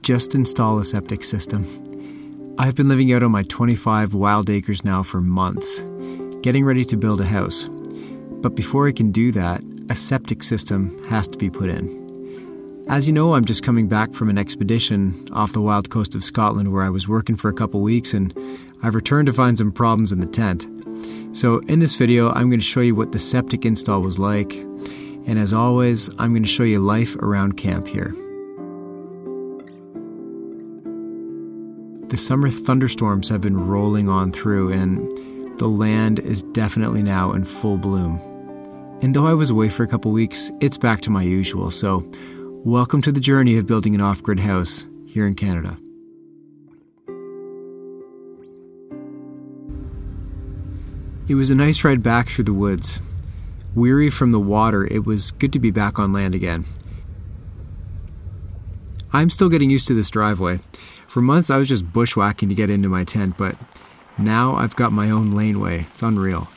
just install a septic system. I've been living out on my 25 wild acres now for months, getting ready to build a house. But before I can do that, a septic system has to be put in. As you know, I'm just coming back from an expedition off the wild coast of Scotland where I was working for a couple weeks, and I've returned to find some problems in the tent. So in this video, I'm going to show you what the septic install was like, and as always, I'm going to show you life around camp here. The summer thunderstorms have been rolling on through, and the land is definitely now in full bloom. And though I was away for a couple weeks, it's back to my usual, so welcome to the journey of building an off-grid house here in Canada. It was a nice ride back through the woods. Weary from the water, it was good to be back on land again. I'm still getting used to this driveway. For months I was just bushwhacking to get into my tent, but now I've got my own laneway. It's unreal.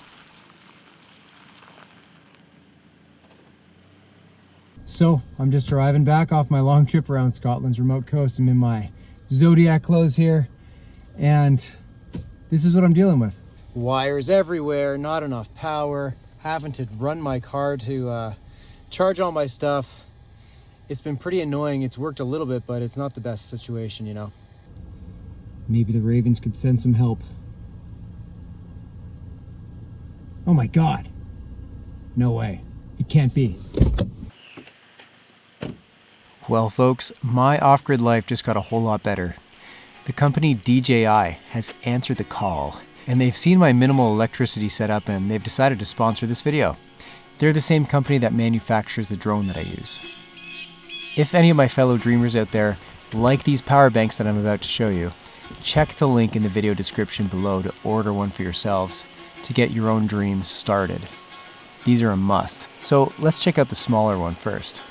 So I'm just arriving back off my long trip around Scotland's remote coast. I'm in my Zodiac clothes here, and this is what I'm dealing with. Wires everywhere, not enough power, having to run my car to charge all my stuff. It's been pretty annoying. It's worked a little bit, but it's not the best situation, you know. Maybe the Ravens could send some help. Oh my God. No way. It can't be. Well, folks, my off-grid life just got a whole lot better. The company DJI has answered the call, and they've seen my minimal electricity setup, and they've decided to sponsor this video. They're the same company that manufactures the drone that I use. If any of my fellow dreamers out there like these power banks that I'm about to show you, check the link in the video description below to order one for yourselves to get your own dreams started. These are a must. So let's check out the smaller one first.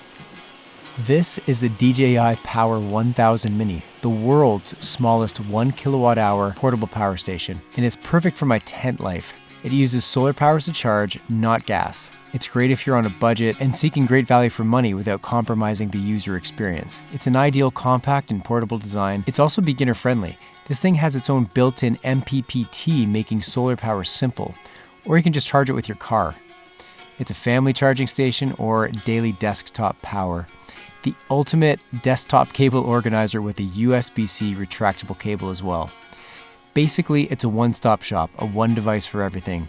This is the DJI Power 1000 Mini, the world's smallest 1 kilowatt hour portable power station, and it's perfect for my tent life. It uses solar powers to charge, not gas. It's great if you're on a budget and seeking great value for money without compromising the user experience. It's an ideal compact and portable design. It's also beginner friendly. This thing has its own built-in MPPT, making solar power simple, or you can just charge it with your car. It's a family charging station or daily desktop power. The ultimate desktop cable organizer with a USB-C retractable cable as well. Basically, it's a one-stop shop, a one device for everything.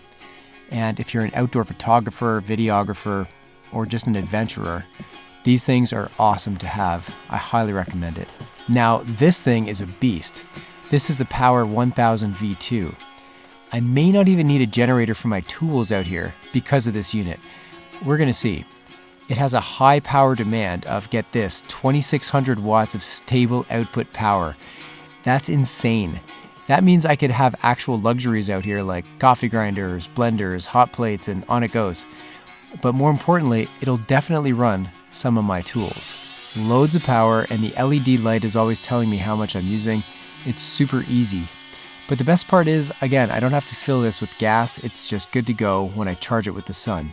And if you're an outdoor photographer, videographer, or just an adventurer, these things are awesome to have. I highly recommend it. Now, this thing is a beast. This is the Power 1000 V2. I may not even need a generator for my tools out here because of this unit. We're gonna see. It has a high power demand of, get this, 2600 watts of stable output power. That's insane. That means I could have actual luxuries out here like coffee grinders, blenders, hot plates, and on it goes. But more importantly, it'll definitely run some of my tools. Loads of power, and the LED light is always telling me how much I'm using. It's super easy. But the best part is, again, I don't have to fill this with gas. It's just good to go when I charge it with the sun.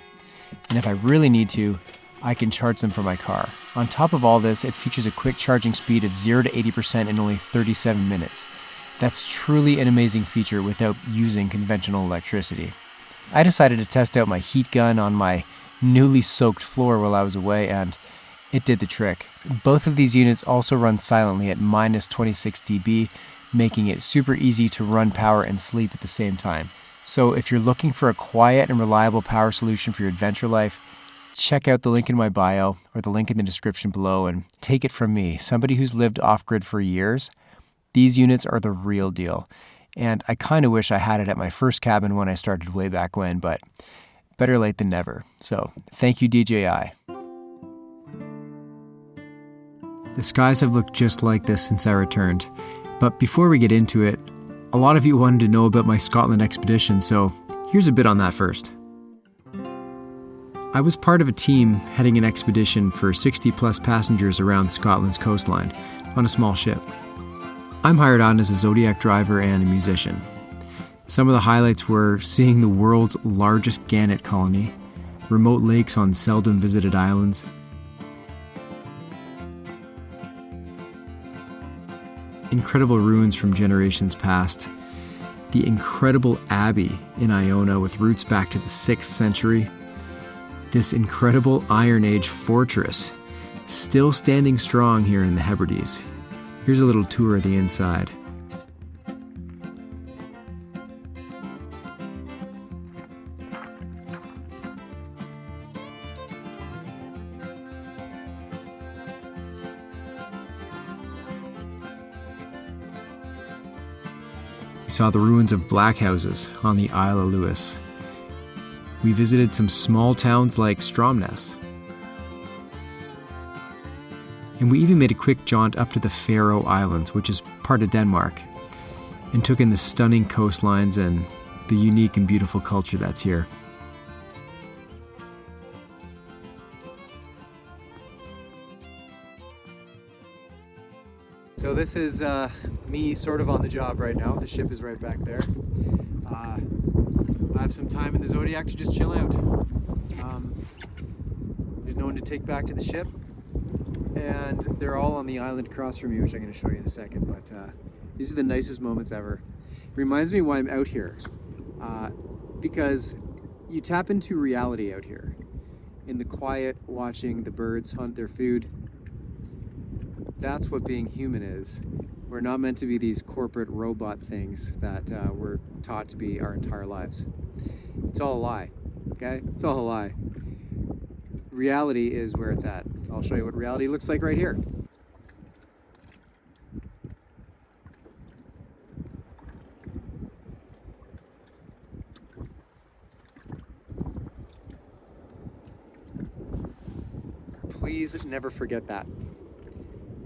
And if I really need to, I can charge them from my car. On top of all this, it features a quick charging speed of 0 to 80% in only 37 minutes. That's truly an amazing feature without using conventional electricity. I decided to test out my heat gun on my newly soaked floor while I was away, and it did the trick. Both of these units also run silently at minus 26 dB, making it super easy to run power and sleep at the same time. So if you're looking for a quiet and reliable power solution for your adventure life, check out the link in my bio or the link in the description below, and take it from me, somebody who's lived off-grid for years. These units are the real deal, and I kind of wish I had it at my first cabin when I started way back when, but better late than never. So thank you, DJI. The skies have looked just like this since I returned, but before we get into it, a lot of you wanted to know about my Scotland expedition, so here's a bit on that first. I was part of a team heading an expedition for 60 plus passengers around Scotland's coastline on a small ship. I'm hired on as a Zodiac driver and a musician. Some of the highlights were seeing the world's largest gannet colony, remote lakes on seldom visited islands, incredible ruins from generations past. The incredible abbey in Iona with roots back to the 6th century. This incredible Iron Age fortress, still standing strong here in the Hebrides. Here's a little tour of the inside. We saw the ruins of black houses on the Isle of Lewis. We visited some small towns like Stromness. And we even made a quick jaunt up to the Faroe Islands, which is part of Denmark, and took in the stunning coastlines and the unique and beautiful culture that's here. So this is me sort of on the job right now. The ship is right back there. I have some time in the Zodiac to just chill out. There's no one to take back to the ship. And they're all on the island across from me, which I'm going to show you in a second. But these are the nicest moments ever. It reminds me why I'm out here. Because you tap into reality out here. In the quiet, watching the birds hunt their food. That's what being human is. We're not meant to be these corporate robot things that we're taught to be our entire lives. It's all a lie, okay? It's all a lie. Reality is where it's at. I'll show you what reality looks like right here. Please never forget that.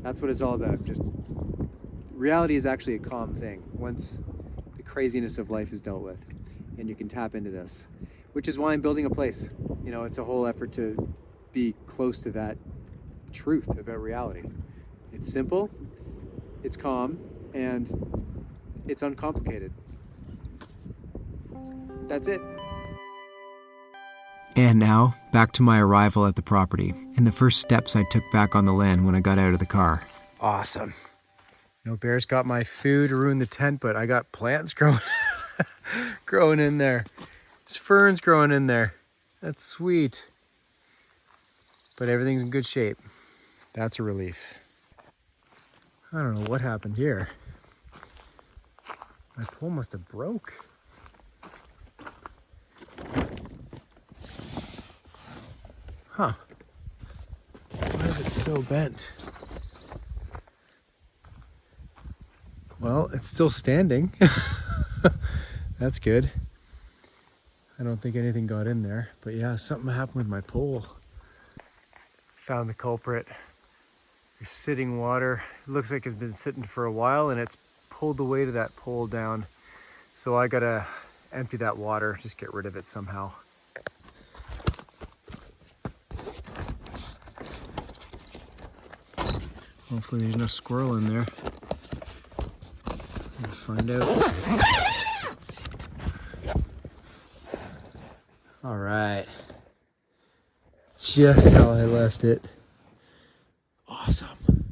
That's what it's all about. Just reality is actually a calm thing once the craziness of life is dealt with, and you can tap into this, which is why I'm building a place. You know, it's a whole effort to be close to that truth about reality. It's simple, it's calm, and it's uncomplicated. That's it. And now, back to my arrival at the property, and the first steps I took back on the land when I got out of the car. Awesome. No bears got my food or ruined the tent, but I got plants growing, growing in there. There's ferns growing in there. That's sweet. But everything's in good shape. That's a relief. I don't know what happened here. My pole must have broke. Huh. Why is it so bent? Well, it's still standing. That's good. I don't think anything got in there, but yeah, something happened with my pole. Found the culprit. There's sitting water. It looks like it's been sitting for a while and it's pulled the weight of that pole down. So I gotta empty that water, just get rid of it somehow. Hopefully there's no squirrel in there. We'll find out. All right. Just how I left it. Awesome.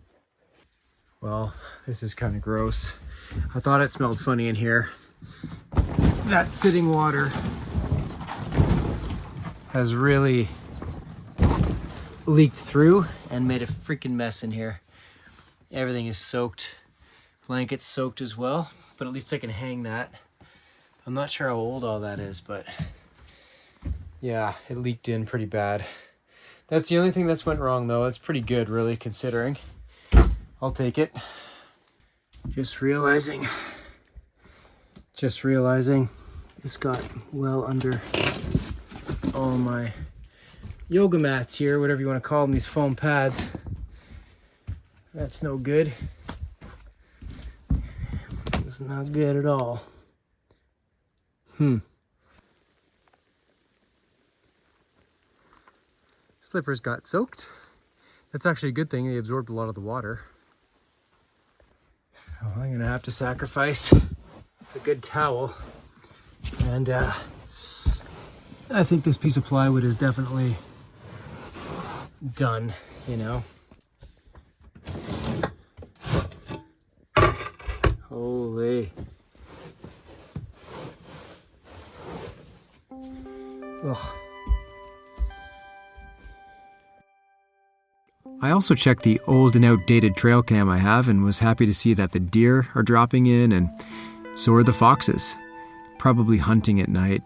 Well, this is kind of gross. I thought it smelled funny in here. That sitting water has really leaked through and made a freaking mess in here. Everything is soaked. Blankets soaked as well, but at least I can hang that. I'm not sure how old all that is, but yeah, it leaked in pretty bad. That's the only thing that's went wrong though. It's pretty good really considering. I'll take it. Just realizing it's got well under all my yoga mats here, whatever you want to call them, these foam pads. That's no good. It's not good at all. Slippers got soaked. That's actually a good thing. They absorbed a lot of the water. Well, I'm gonna have to sacrifice a good towel. And I think this piece of plywood is definitely done, you know. way. Ugh. I also checked the old and outdated trail cam I have and was happy to see that the deer are dropping in and so are the foxes, probably hunting at night.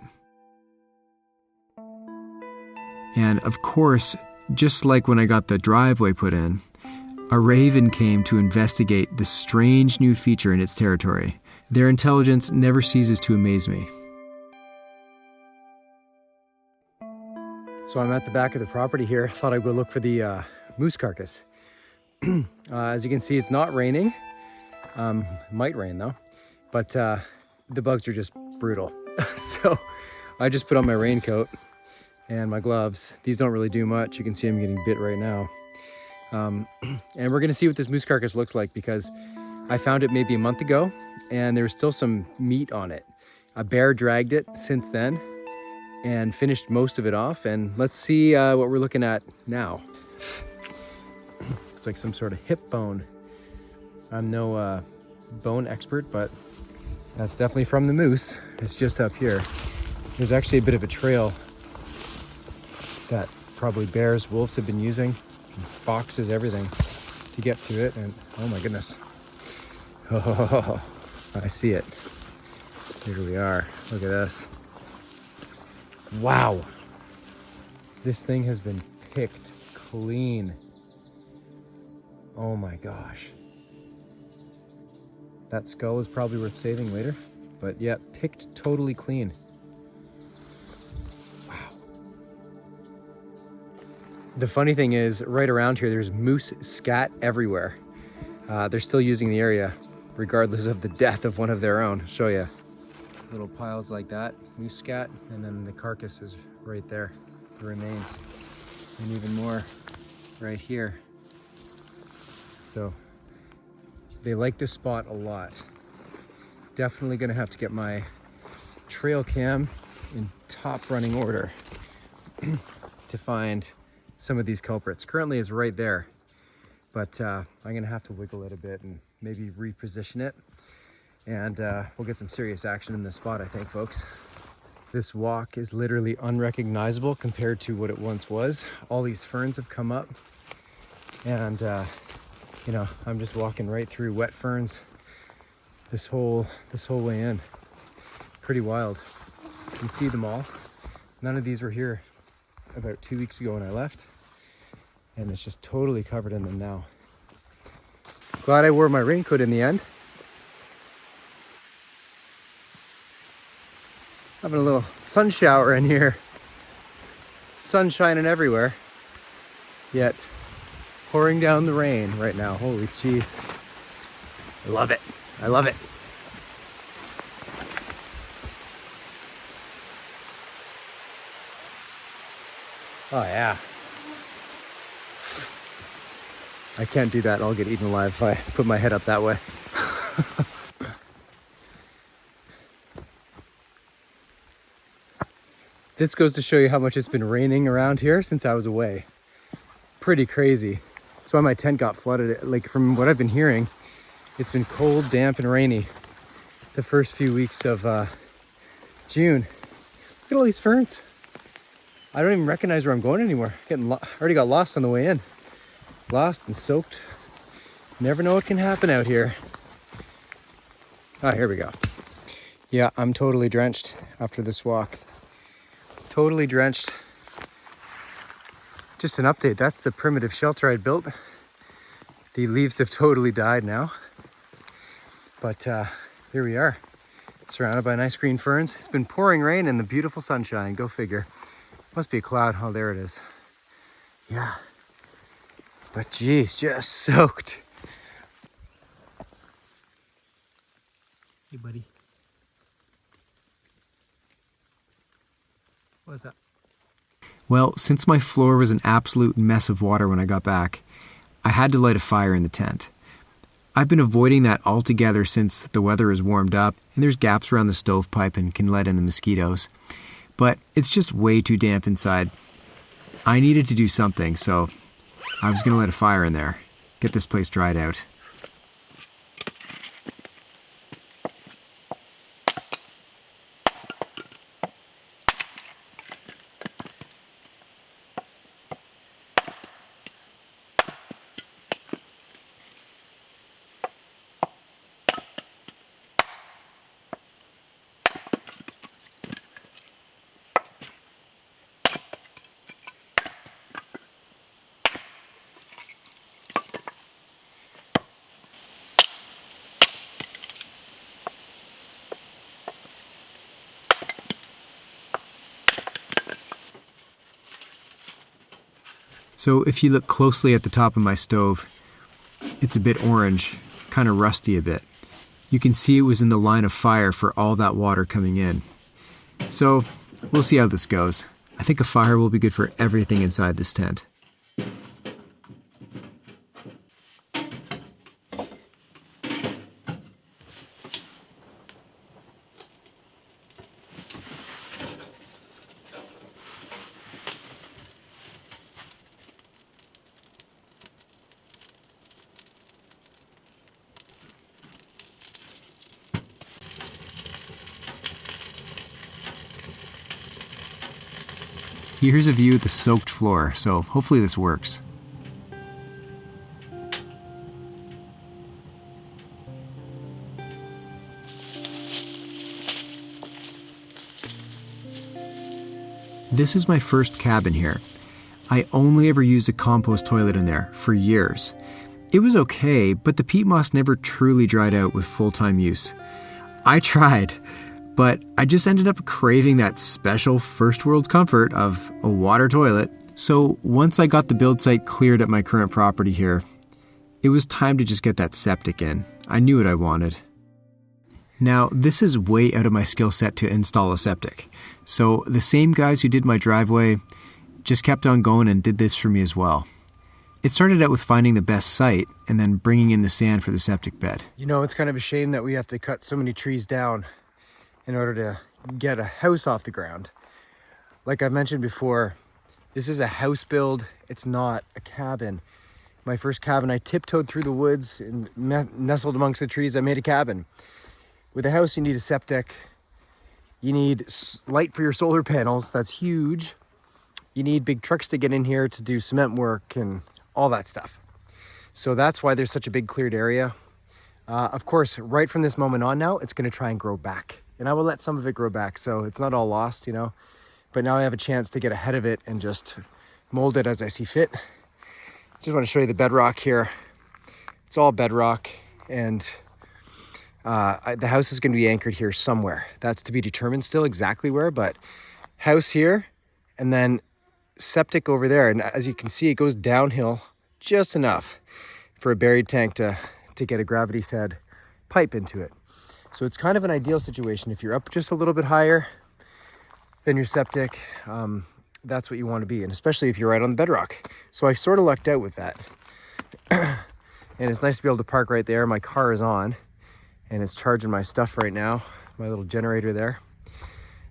And of course, just like when I got the driveway put in, a raven came to investigate the strange new feature in its territory. Their intelligence never ceases to amaze me. So I'm at the back of the property here. Thought I'd go look for the moose carcass. As you can see, it's not raining. Might rain though, but the bugs are just brutal. So I just put on my raincoat and my gloves. These don't really do much. You can see I'm getting bit right now. And we're gonna see what this moose carcass looks like because I found it maybe a month ago and there's still some meat on it. A bear dragged it since then and finished most of it off. And let's see what we're looking at now. Looks like some sort of hip bone. I'm no bone expert, but that's definitely from the moose. It's just up here. There's actually a bit of a trail that probably bears, wolves have been using, foxes, everything to get to it. And oh my goodness. Oh, I see it. Here we are. Look at this. Wow. This thing has been picked clean. Oh my gosh. That skull is probably worth saving later, but yeah, picked totally clean. Wow. The funny thing is, right around here, there's moose scat everywhere. They're still using the area, regardless of the death of one of their own. I'll show you. Little piles like that, moose scat, and then the carcass is right there, the remains. And even more right here. So they like this spot a lot. Definitely gonna have to get my trail cam in top running order to find some of these culprits. Currently it's right there, but I'm gonna have to wiggle it a bit and maybe reposition it. And we'll get some serious action in this spot, I think, folks. This walk is literally unrecognizable compared to what it once was. All these ferns have come up and you know, I'm just walking right through wet ferns this whole way in. Pretty wild. You can see them all. None of these were here about 2 weeks ago when I left, and it's just totally covered in them now. Glad I wore my raincoat in the end. Having a little sun shower in here. Sun shining everywhere, yet pouring down the rain right now. Holy jeez. I love it. I love it. Oh yeah. I can't do that. I'll get eaten alive if I put my head up that way. This goes to show you how much it's been raining around here since I was away. Pretty crazy. That's why my tent got flooded. Like, from what I've been hearing, it's been cold, damp, and rainy the first few weeks of June. Look at all these ferns. I don't even recognize where I'm going anymore. I already got lost on the way in. Lost and soaked. Never know what can happen out here. Ah, here we go. Yeah, I'm totally drenched after this walk. Totally drenched. Just an update, that's the primitive shelter I built. The leaves have totally died now. But here we are, surrounded by nice green ferns. It's been pouring rain and the beautiful sunshine, go figure. Must be a cloud, oh there it is. Yeah, but geez, just soaked. Hey buddy. What's up? Well, since my floor was an absolute mess of water when I got back, I had to light a fire in the tent. I've been avoiding that altogether since the weather has warmed up and there's gaps around the stovepipe and can let in the mosquitoes. But it's just way too damp inside. I needed to do something, so I was going to light a fire in there, get this place dried out. So if you look closely at the top of my stove, it's a bit orange, kind of rusty a bit. You can see it was in the line of fire for all that water coming in. So we'll see how this goes. I think a fire will be good for everything inside this tent. Here's a view of the soaked floor, so hopefully this works. This is my first cabin here. I only ever used a compost toilet in there for years. It was okay, but the peat moss never truly dried out with full-time use. I tried, but I just ended up craving that special first world comfort of a water toilet. So once I got the build site cleared at my current property here, it was time to just get that septic in. I knew what I wanted. Now, this is way out of my skill set to install a septic. So the same guys who did my driveway just kept on going and did this for me as well. It started out with finding the best site and then bringing in the sand for the septic bed. You know, it's kind of a shame that we have to cut so many trees down in order to get a house off the ground. Like I've mentioned before, this is a house build. It's not a cabin. My first cabin, I tiptoed through the woods and nestled amongst the trees. I made a cabin. With a house, you need a septic. You need light for your solar panels. That's huge. You need big trucks to get in here to do cement work and all that stuff. So that's why there's such a big cleared area. Of course, right from this moment on now, it's gonna try and grow back. And I will let some of it grow back, so it's not all lost, you know. But now I have a chance to get ahead of it and just mold it as I see fit. Just want to show you the bedrock here. It's all bedrock, and the house is going to be anchored here somewhere. That's to be determined still exactly where, but house here, and then septic over there. And as you can see, it goes downhill just enough for a buried tank to get a gravity-fed pipe into it. So it's kind of an ideal situation. If you're up just a little bit higher than your septic, that's what you want to be, and especially if you're right on the bedrock. So I sort of lucked out with that. And it's nice to be able to park right there. My car is on, and it's charging my stuff right now, my little generator there.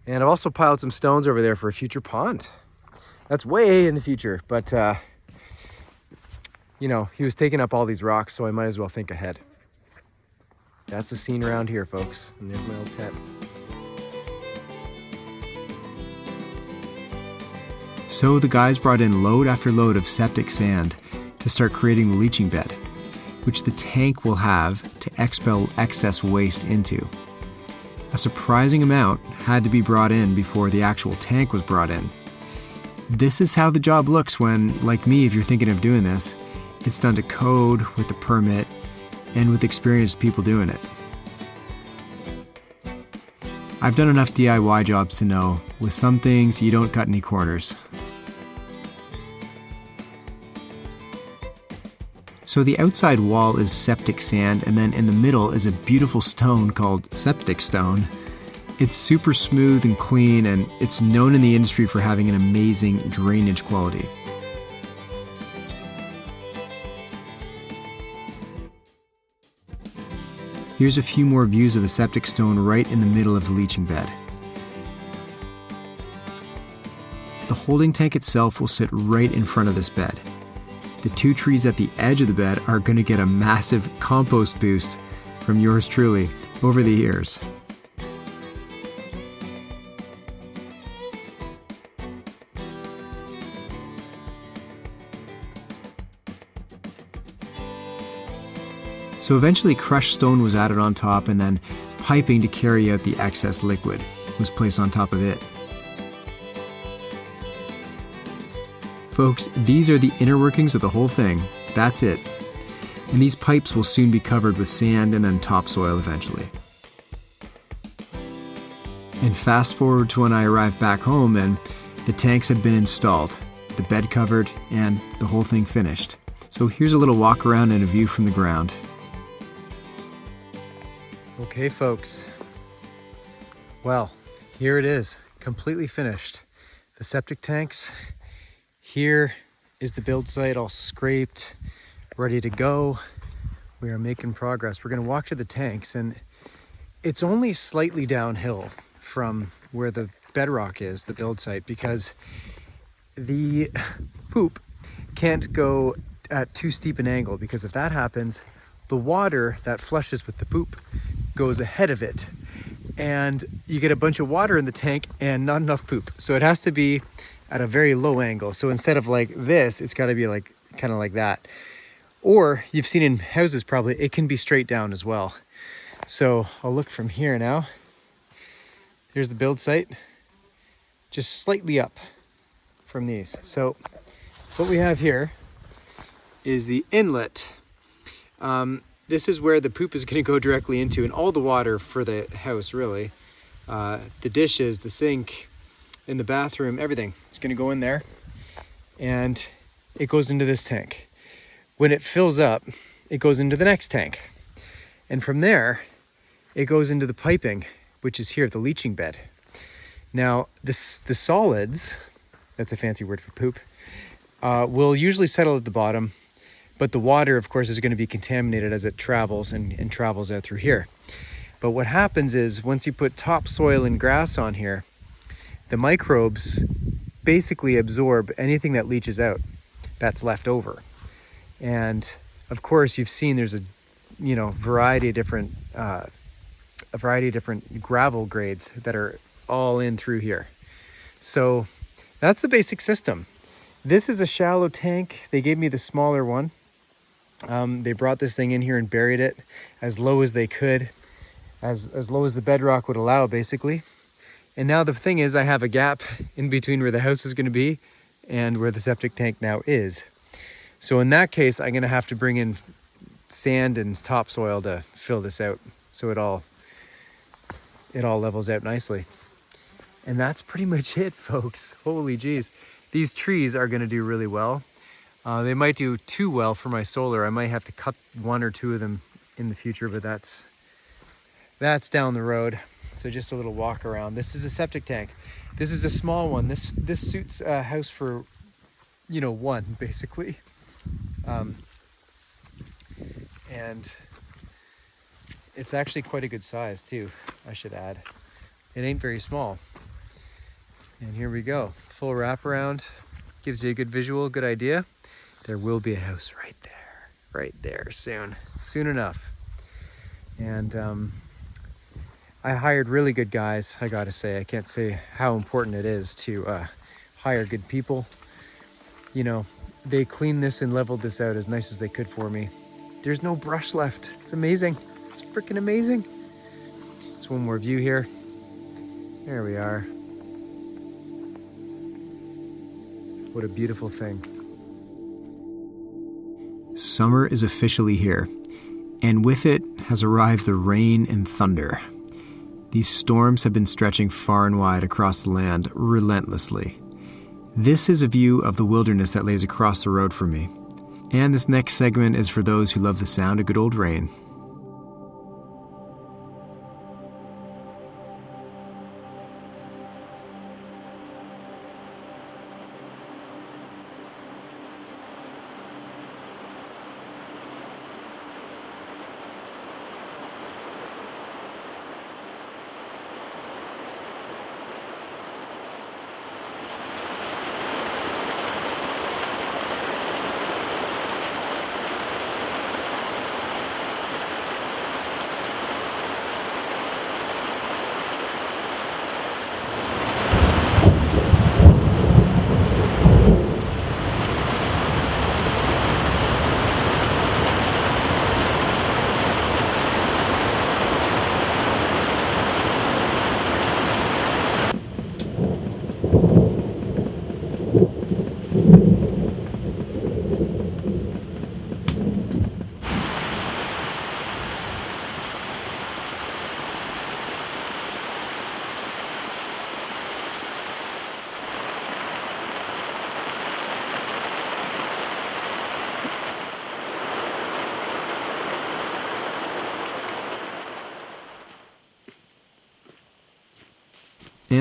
And I've also piled some stones over there for a future pond. That's way in the future, but you know, he was taking up all these rocks, so I might as well think ahead. That's the scene around here, folks. And there's my old tent. So the guys brought in load after load of septic sand to start creating the leaching bed, which the tank will have to expel excess waste into. A surprising amount had to be brought in before the actual tank was brought in. This is how the job looks when, like me, if you're thinking of doing this, it's done to code with the permit and with experienced people doing it. I've done enough DIY jobs to know, with some things, you don't cut any corners. So the outside wall is septic sand, and then in the middle is a beautiful stone called septic stone. It's super smooth and clean, and it's known in the industry for having an amazing drainage quality. Here's a few more views of the septic stone right in the middle of the leaching bed. The holding tank itself will sit right in front of this bed. The two trees at the edge of the bed are going to get a massive compost boost from yours truly over the years. So eventually crushed stone was added on top, and then piping to carry out the excess liquid was placed on top of it. Folks, these are the inner workings of the whole thing. That's it. And these pipes will soon be covered with sand and then topsoil eventually. And fast forward to when I arrived back home and the tanks had been installed. the bed covered, and the whole thing finished. So here's a little walk around and a view from the ground. Okay folks, well, here it is, completely finished. The septic tanks, here is the build site all scraped, ready to go. We are making progress. We're gonna walk to the tanks, and it's only slightly downhill from where the bedrock is, the build site, because the poop can't go at too steep an angle, because if that happens, the water that flushes with the poop goes ahead of it, and you get a bunch of water in the tank and not enough poop. So it has to be at a very low angle. So instead of like this, it's got to be like kind of like that. Or you've seen in houses probably, it can be straight down as well. So I'll look from here now. There's the build site, just slightly up from these. So what we have here is the inlet. This is where the poop is going to go directly into, and all the water for the house, really. The dishes, the sink, in the bathroom, everything. It's going to go in there, and it goes into this tank. When it fills up, it goes into the next tank. And from there, it goes into the piping, which is here, the leaching bed. Now, the solids, that's a fancy word for poop, will usually settle at the bottom, but the water, of course, is going to be contaminated as it travels and travels out through here. But what happens is, once you put topsoil and grass on here, the microbes basically absorb anything that leaches out that's left over. And of course, you've seen there's a variety of different gravel grades that are all in through here. So that's the basic system. This is a shallow tank. They gave me the smaller one. They brought this thing in here and buried it as low as they could, as low as the bedrock would allow, basically. And now the thing is, I have a gap in between where the house is going to be and where the septic tank now is. So in that case, I'm going to have to bring in sand and topsoil to fill this out, so it all levels out nicely. And that's pretty much it, folks. Holy geez. These trees are going to do really well. They might do too well for my solar. I might have to cut one or two of them in the future, but that's down the road. So just a little walk around. This is a septic tank. This is a small one. This suits a house for, one, basically. And it's actually quite a good size too, I should add. It ain't very small. And here we go. Full wraparound. Gives you a good visual, good idea. There will be a house right there soon enough. And I hired really good guys, I gotta say. I can't say how important it is to hire good people. They cleaned this and leveled this out as nice as they could for me. There's no brush left. It's amazing. It's freaking amazing. There's one more view here. There we are. What a beautiful thing. Summer is officially here, and with it has arrived the rain and thunder. These storms have been stretching far and wide across the land relentlessly. This is a view of the wilderness that lays across the road from me. And this next segment is for those who love the sound of good old rain.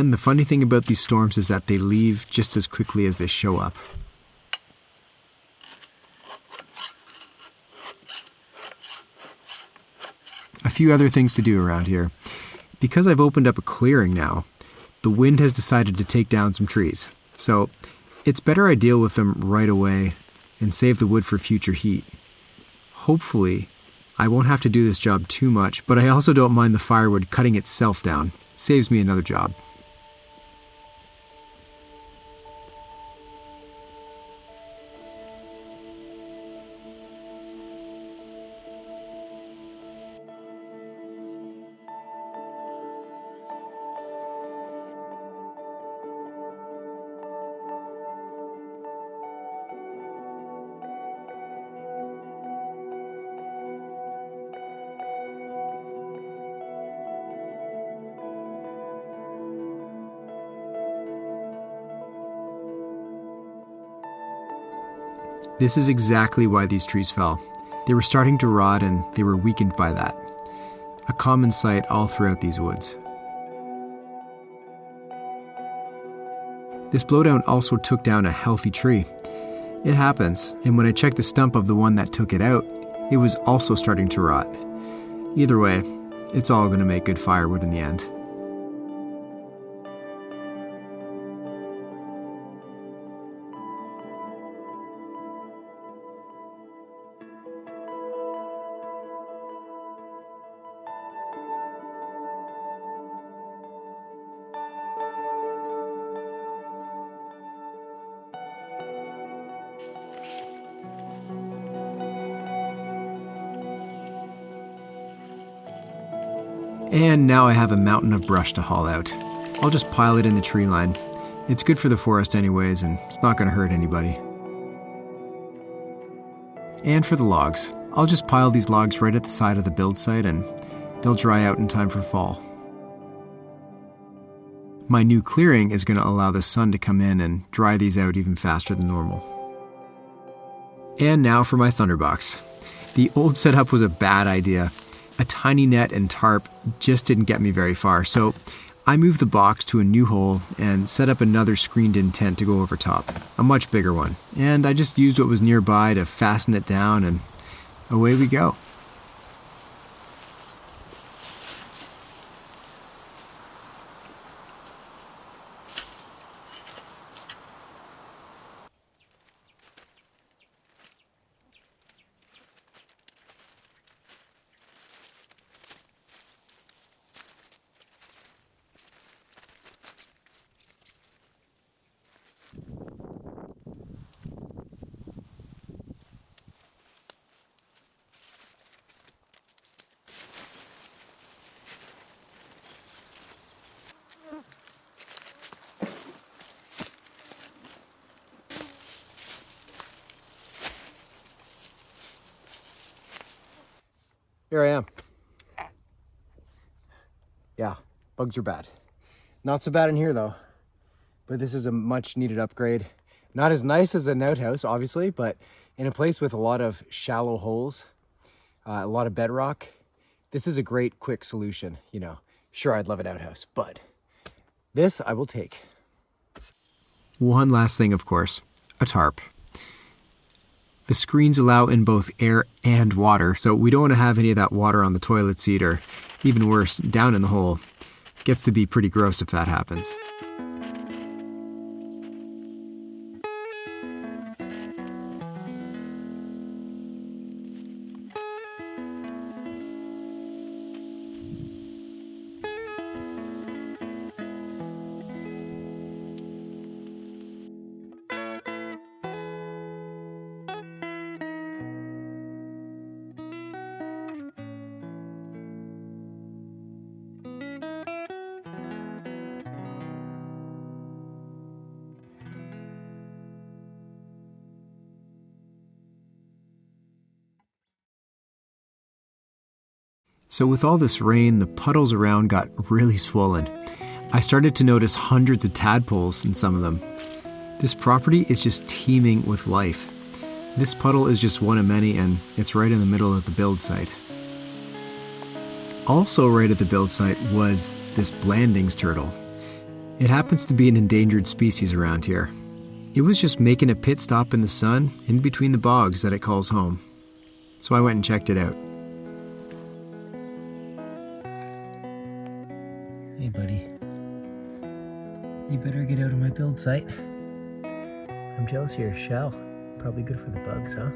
And the funny thing about these storms is that they leave just as quickly as they show up. A few other things to do around here. Because I've opened up a clearing now, the wind has decided to take down some trees. So it's better I deal with them right away and save the wood for future heat. Hopefully, I won't have to do this job too much, but I also don't mind the firewood cutting itself down. Saves me another job. This is exactly why these trees fell. They were starting to rot and they were weakened by that. A common sight all throughout these woods. This blowdown also took down a healthy tree. It happens, and when I checked the stump of the one that took it out, it was also starting to rot. Either way, it's all going to make good firewood in the end. And now I have a mountain of brush to haul out. I'll just pile it in the tree line. It's good for the forest anyways, and it's not going to hurt anybody. And for the logs, I'll just pile these logs right at the side of the build site and they'll dry out in time for fall. My new clearing is going to allow the sun to come in and dry these out even faster than normal. And now for my thunderbox. The old setup was a bad idea. A tiny net and tarp just didn't get me very far, so I moved the box to a new hole and set up another screened-in tent to go over top, a much bigger one. And I just used what was nearby to fasten it down, and away we go. Here I am. Yeah, bugs are bad. Not so bad in here though, but this is a much needed upgrade. Not as nice as an outhouse, obviously, but in a place with a lot of shallow holes, a lot of bedrock, this is a great quick solution. You know, sure, I'd love an outhouse, but this I will take. One last thing, of course, a tarp. The screens allow in both air and water, so we don't want to have any of that water on the toilet seat or, even worse, down in the hole. Gets to be pretty gross if that happens. So with all this rain, the puddles around got really swollen. I started to notice hundreds of tadpoles in some of them. This property is just teeming with life. This puddle is just one of many, and it's right in the middle of the build site. Also right at the build site was this Blandings turtle. It happens to be an endangered species around here. It was just making a pit stop in the sun in between the bogs that it calls home. So I went and checked it out. Hey buddy, you better get out of my build site. I'm jealous of your shell. Probably good for the bugs, huh?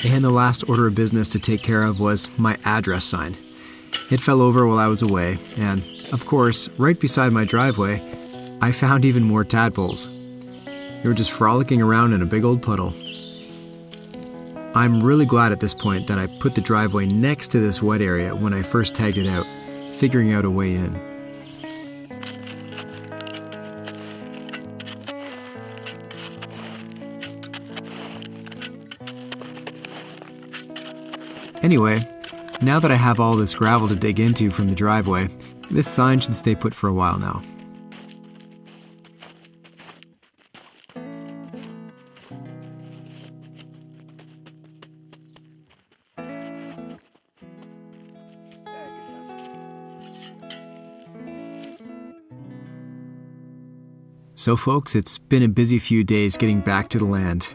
And the last order of business to take care of was my address sign. It fell over while I was away, and of course, right beside my driveway, I found even more tadpoles. They were just frolicking around in a big old puddle. I'm really glad at this point that I put the driveway next to this wet area when I first tagged it out, figuring out a way in. Anyway, now that I have all this gravel to dig into from the driveway, this sign should stay put for a while now. So folks, it's been a busy few days getting back to the land.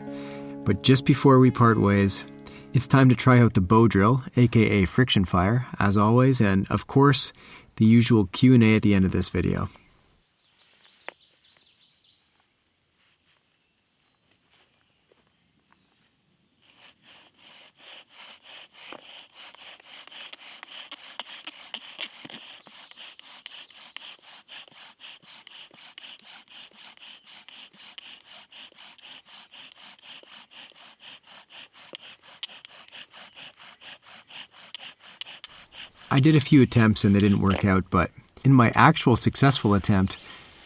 But just before we part ways, it's time to try out the bow drill, aka friction fire, as always, and of course, the usual Q&A at the end of this video. I did a few attempts and they didn't work out, but in my actual successful attempt,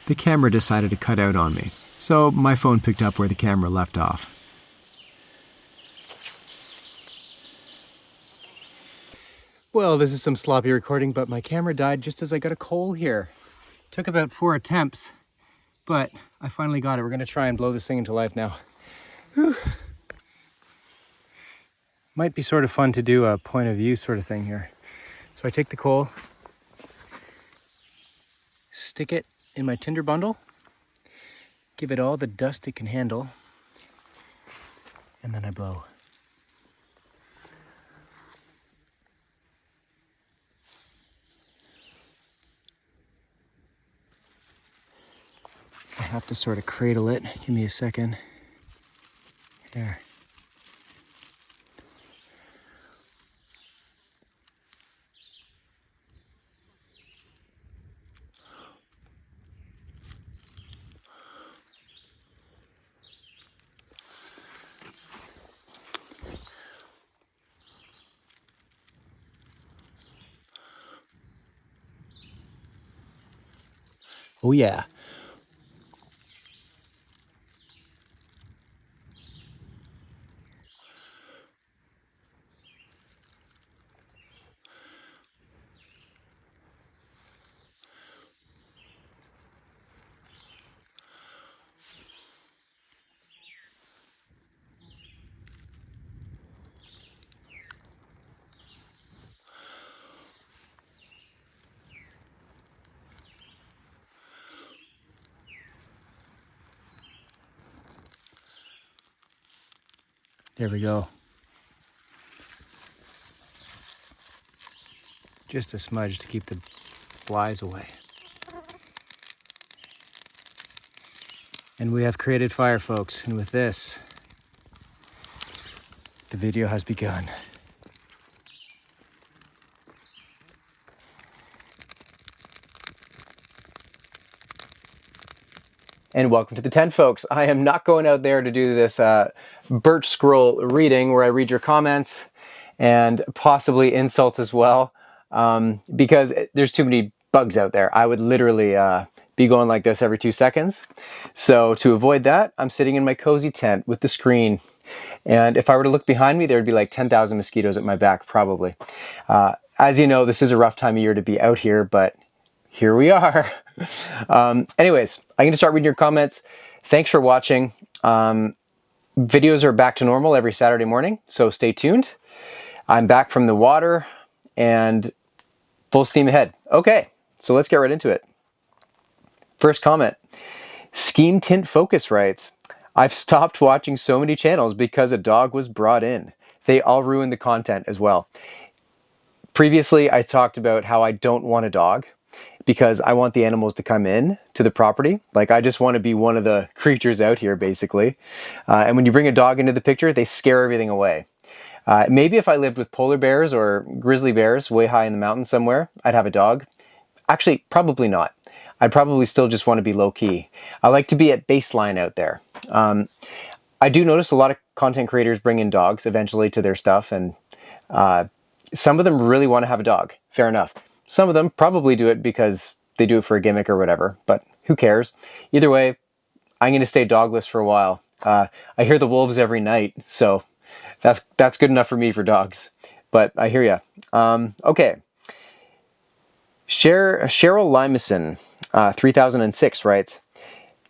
the camera decided to cut out on me. So my phone picked up where the camera left off. Well, this is some sloppy recording, but my camera died just as I got a coal here. Took about 4 attempts, but I finally got it. We're gonna try and blow this thing into life now. Whew. Might be sort of fun to do a point of view sort of thing here. So I take the coal, stick it in my tinder bundle, give it all the dust it can handle, and then I blow. I have to sort of cradle it. Give me a second. There. Oh yeah. There we go. Just a smudge to keep the flies away. And we have created fire, folks. And with this, the video has begun. And welcome to the tent, folks. I am not going out there to do this birch scroll reading where I read your comments and possibly insults as well, because there's too many bugs out there. I would literally be going like this every 2 seconds. So to avoid that, I'm sitting in my cozy tent with the screen. And if I were to look behind me, there would be like 10,000 mosquitoes at my back, probably. As you know, this is a rough time of year to be out here, but here we are. Anyways, I'm going to start reading your comments. Thanks for watching. Videos are back to normal every Saturday morning, so stay tuned. I'm back from the water and full steam ahead. Okay, so let's get right into it. First comment. Scheme Tint Focus writes, I've stopped watching so many channels because a dog was brought in. They all ruin the content as well. Previously, I talked about how I don't want a dog because I want the animals to come in to the property. Like, I just want to be one of the creatures out here, basically. And when you bring a dog into the picture, they scare everything away. Maybe if I lived with polar bears or grizzly bears way high in the mountains somewhere, I'd have a dog. Actually, probably not. I'd probably still just want to be low-key. I like to be at baseline out there. I do notice a lot of content creators bring in dogs eventually to their stuff, and some of them really want to have a dog. Fair enough. Some of them probably do it because they do it for a gimmick or whatever, but who cares? Either way, I'm going to stay dogless for a while. I hear the wolves every night, so that's good enough for me for dogs. But I hear ya. Okay. Cheryl Limeson, 3006 writes,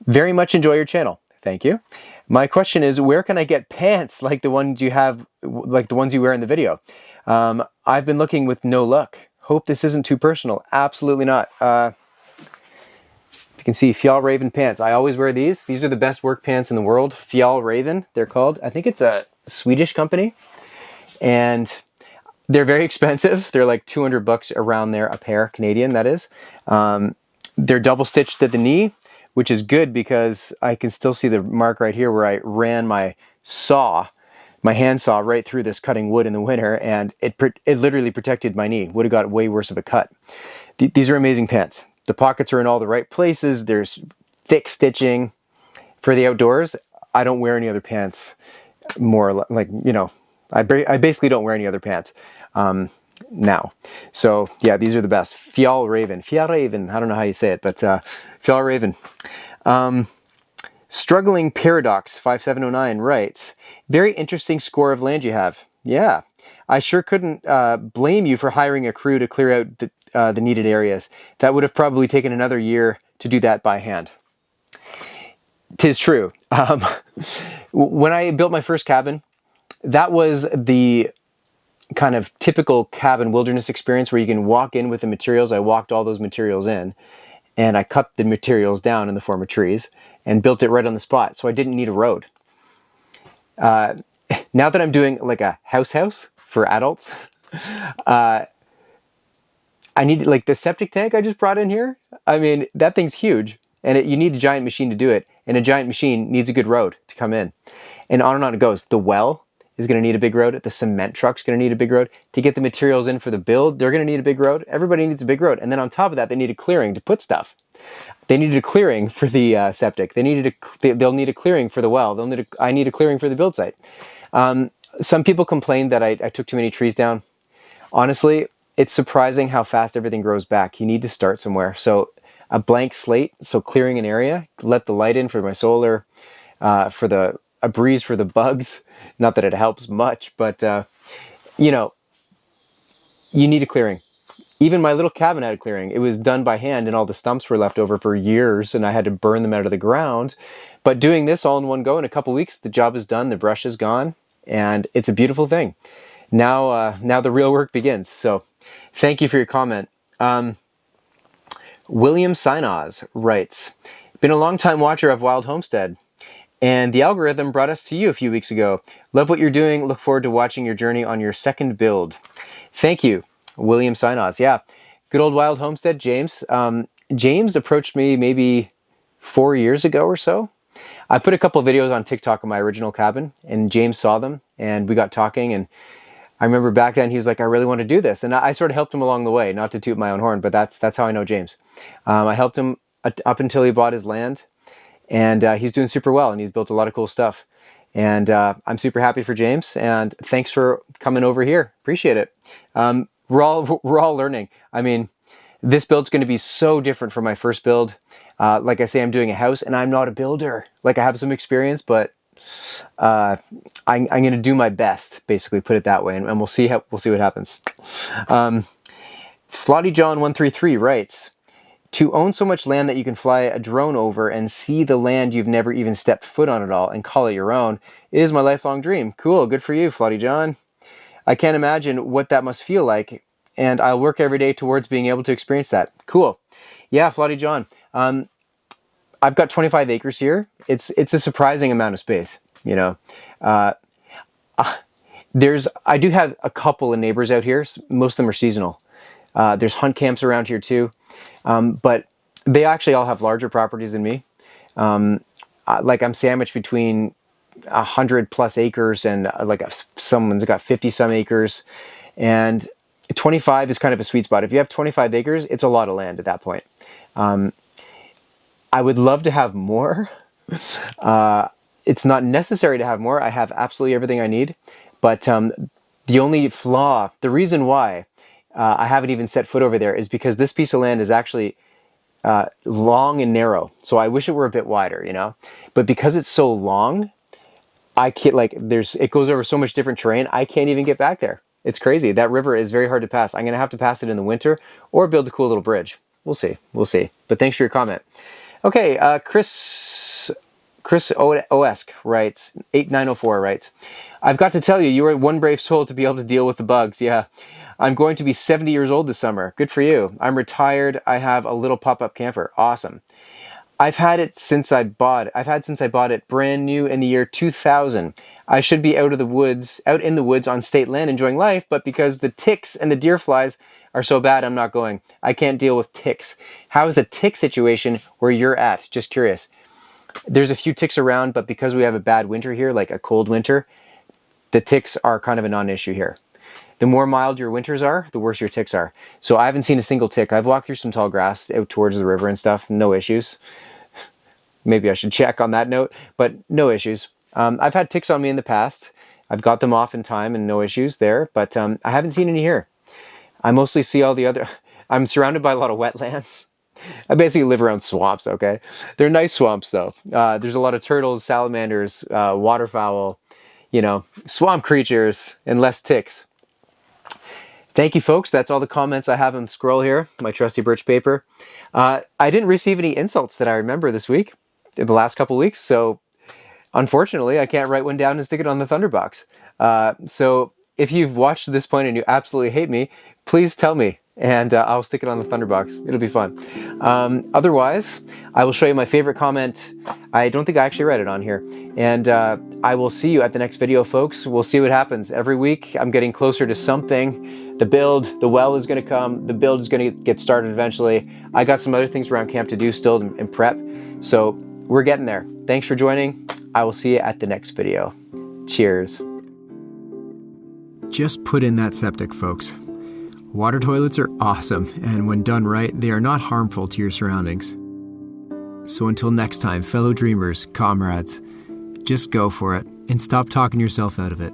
very much enjoy your channel. Thank you. My question is, where can I get pants like the ones you have, like the ones you wear in the video? I've been looking with no luck. Hope this isn't too personal. Absolutely not. You can see Fjallraven pants. I always wear these. These are the best work pants in the world. Fjallraven, they're called. I think it's a Swedish company. And they're very expensive. They're like $200 around there a pair, Canadian, that is. They're double stitched at the knee, which is good because I can still see the mark right here where I ran my hand saw right through this cutting wood in the winter, and it literally protected my knee. Would have got way worse of a cut. These are amazing pants. The pockets are in all the right places. There's thick stitching. For the outdoors, I don't wear any other pants more, like, you know, I basically don't wear any other pants now. So yeah, these are the best. Fjallraven, I don't know how you say it, but Fjallraven. Struggling Paradox 5709 writes, very interesting score of land you have. Yeah, I sure couldn't blame you for hiring a crew to clear out the needed areas. That would have probably taken another year to do that by hand. 'Tis true. When I built my first cabin, that was the kind of typical cabin wilderness experience where you can walk in with the materials. I walked all those materials in, and I cut the materials down in the form of trees and built it right on the spot, so I didn't need a road. Now that I'm doing like a house for adults, I need, like, the septic tank I just brought in here. I mean, that thing's huge, and you need a giant machine to do it, and a giant machine needs a good road to come in. And on it goes. The well is going to need a big road. The cement truck's going to need a big road. To get the materials in for the build, they're going to need a big road. Everybody needs a big road. And then on top of that, they need a clearing to put stuff. They needed a clearing for the septic. They'll need a clearing for the well. I need a clearing for the build site. Some people complained that I took too many trees down. Honestly, it's surprising how fast everything grows back. You need to start somewhere. So a blank slate, so clearing an area, let the light in for my solar, a breeze for the bugs. Not that it helps much, but you know, you need a clearing. Even my little cabin had a clearing. It was done by hand, and all the stumps were left over for years, and I had to burn them out of the ground. But doing this all in one go in a couple weeks, the job is done, the brush is gone, and it's a beautiful thing. Now the real work begins. So thank you for your comment. William Sinaz writes, been a long time watcher of Wild Homestead, and the algorithm brought us to you a few weeks ago. Love what you're doing. Look forward to watching your journey on your second build. Thank you, William Sinaz. Yeah, good old Wild Homestead, James. James approached me maybe 4 years ago or so. I put a couple of videos on TikTok of my original cabin, and James saw them, and we got talking, and I remember back then he was like, I really want to do this. And I sort of helped him along the way, not to toot my own horn, but that's how I know James. I helped him up until he bought his land, and he's doing super well, and he's built a lot of cool stuff. And I'm super happy for James, and thanks for coming over here. Appreciate it. We're all learning. I mean, this build's going to be so different from my first build. Like I say, I'm doing a house, and I'm not a builder. Like, I have some experience, but I'm going to do my best, basically, put it that way, and we'll see what happens. Flotty John 133 writes, To own so much land that you can fly a drone over and see the land you've never even stepped foot on at all and call it your own is my lifelong dream. Cool, good for you, Flotty John. I can't imagine what that must feel like, and I'll work every day towards being able to experience that. Cool. Yeah, Flotty John. I've got 25 acres here. It's a surprising amount of space, you know. I do have a couple of neighbors out here. Most of them are seasonal. There's hunt camps around here too. But they actually all have larger properties than me. Like I'm sandwiched between 100+ acres and someone's got 50 some acres, and 25 is kind of a sweet spot. If you have 25 acres, it's a lot of land at that point. I would love to have more. It's not necessary to have more. I have absolutely everything I need. But the only flaw, the reason why I haven't even set foot over there is because this piece of land is actually long and narrow. So I wish it were a bit wider, you know. But because it's so long, I can't, it goes over so much different terrain, I can't even get back there. It's crazy. That river is very hard to pass. I'm going to have to pass it in the winter or build a cool little bridge. We'll see. We'll see. But thanks for your comment. Okay, Chris Oesk writes, 8904 writes, I've got to tell you, you are one brave soul to be able to deal with the bugs. Yeah. I'm going to be 70 years old this summer. Good for you. I'm retired. I have a little pop-up camper. Awesome. I've had since I bought it brand new in the year 2000. I should be out in the woods on state land enjoying life, but because the ticks and the deer flies are so bad, I'm not going. I can't deal with ticks. How is the tick situation where you're at? Just curious. There's a few ticks around, but because we have a bad winter here, like a cold winter, the ticks are kind of a non-issue here. The more mild your winters are, the worse your ticks are. So I haven't seen a single tick. I've walked through some tall grass out towards the river and stuff. No issues. Maybe I should check on that note, but no issues. I've had ticks on me in the past. I've got them off in time and no issues there, but I haven't seen any here. I mostly see all the other... I'm surrounded by a lot of wetlands. I basically live around swamps, okay? They're nice swamps, though. There's a lot of turtles, salamanders, waterfowl, you know, swamp creatures, and less ticks. Thank you, folks. That's all the comments I have on the scroll here, my trusty birch paper. I didn't receive any insults that I remember this week, in the last couple weeks, so unfortunately, I can't write one down and stick it on the thunderbox. So if you've watched to this point and you absolutely hate me, please tell me, and I'll stick it on the thunderbox. It'll be fun. Otherwise, I will show you my favorite comment. I don't think I actually read it on here. And I will see you at the next video, folks. We'll see what happens. Every week, I'm getting closer to something. The well is going to come. The build is going to get started eventually. I got some other things around camp to do still in prep. So we're getting there. Thanks for joining. I will see you at the next video. Cheers. Just put in that septic, folks. Water toilets are awesome, and when done right, they are not harmful to your surroundings. So until next time, fellow dreamers, comrades, just go for it and stop talking yourself out of it.